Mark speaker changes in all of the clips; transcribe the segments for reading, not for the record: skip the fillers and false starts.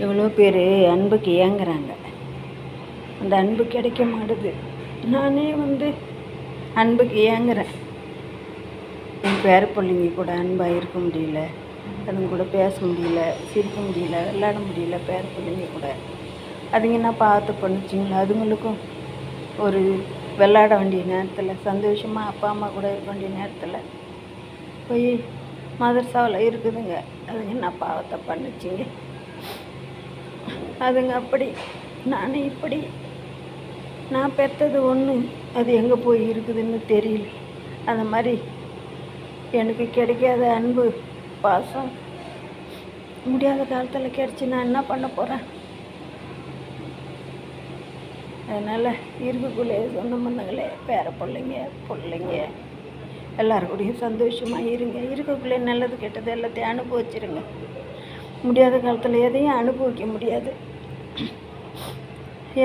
Speaker 1: எவ்வளோ பேர் அன்புக்கு ஏங்குறாங்க. அந்த அன்பு கிடைக்க மாட்டுது. நானே அன்புக்கு ஏங்குறேன். என் பேர பிள்ளைங்க கூட அன்பாக இருக்க முடியல, அதுங்க கூட பேச முடியல, சிரிக்க முடியல, விளையாட முடியல. பேர பிள்ளைங்க கூட அதுங்க என்ன பார்த்து பண்ணிச்சிங்களா, அதுங்களுக்கும் ஒரு விளையாட வேண்டிய நேரத்தில், சந்தோஷமாக அப்பா அம்மா கூட இருக்க வேண்டிய நேரத்தில் போய் மதரசாவில் இருக்குதுங்க. அதுங்க என்ன பாவத்தை பண்ணிச்சிங்க. அதுங்க அப்படி, நானும் இப்படி. நான் பெற்றது ஒன்று, அது எங்கே போய் இருக்குதுன்னு தெரியல. அந்த மாதிரி எனக்கு கிடைக்காத அன்பு பாசம் முடியாத காலத்தில் கிடச்சி நான் என்ன பண்ண போகிறேன்? அதனால் இருக்கக்குள்ளே சொந்த பந்தங்களே, பேர பிள்ளைங்க எல்லாருக்கூடையும் சந்தோஷமாக இருங்க. இருக்கக்குள்ளே நல்லது கெட்டது எல்லாத்தையும் அனுபவிச்சிருங்க. முடியாத காலத்தில் எதையும் அனுபவிக்க முடியாது.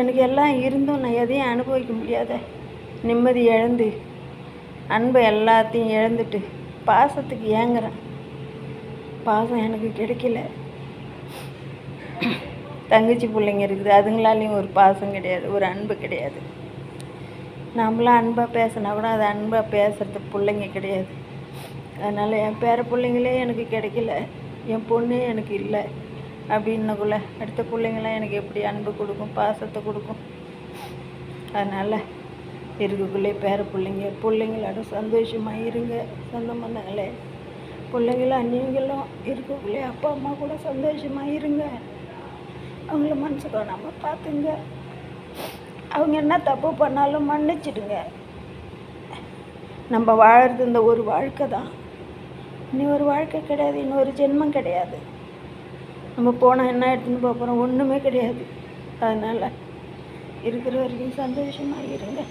Speaker 1: எனக்கு எல்லாம் இருந்தும் நான் எதையும் அனுபவிக்க முடியாத நிம்மதி இழந்து, அன்பை எல்லாத்தையும் இழந்துட்டு பாசத்துக்கு ஏங்குறேன். பாசம் எனக்கு கிடைக்கல. தங்கச்சி பிள்ளைங்க இருக்குது, அதுங்களாலேயும் ஒரு பாசம் கிடையாது, ஒரு அன்பு கிடையாது. நம்மளாம் அன்பாக பேசினா கூட அது அன்பாக பேசுகிறது பிள்ளைங்க கிடையாது. அதனால் என் பேர பிள்ளைங்களே எனக்கு கிடைக்கல, என் பொண்ணே எனக்கு இல்லை அப்படின்னக்குள்ள அடுத்த பிள்ளைங்களாம் எனக்கு எப்படி அன்பு கொடுக்கும், பாசத்தை கொடுக்கும்? அதனால் இருக்கக்குள்ளே பேர பிள்ளைங்களோட சந்தோஷமாக இருங்க. சொந்த பந்தங்களே, பிள்ளைங்களும் நீங்களும் இருக்கக்குள்ளே அப்பா அம்மா கூட சந்தோஷமாக இருங்க. அவங்கள மனசு காணாமல் பார்த்துங்க. அவங்க என்ன தப்பு பண்ணாலும் மன்னிச்சிடுங்க. நம்ம வாழறது இந்த ஒரு வாழ்க்கை தான், இன்னொரு வாழ்க்கை கிடையாது, இன்னொரு ஜென்மம் கிடையாது. நம்ம போனால் என்ன எடுத்துன்னு போகிறோம்? ஒன்றுமே கிடையாது. அதனால் இருக்கிற வரைக்கும் சந்தோஷமாக இருங்க.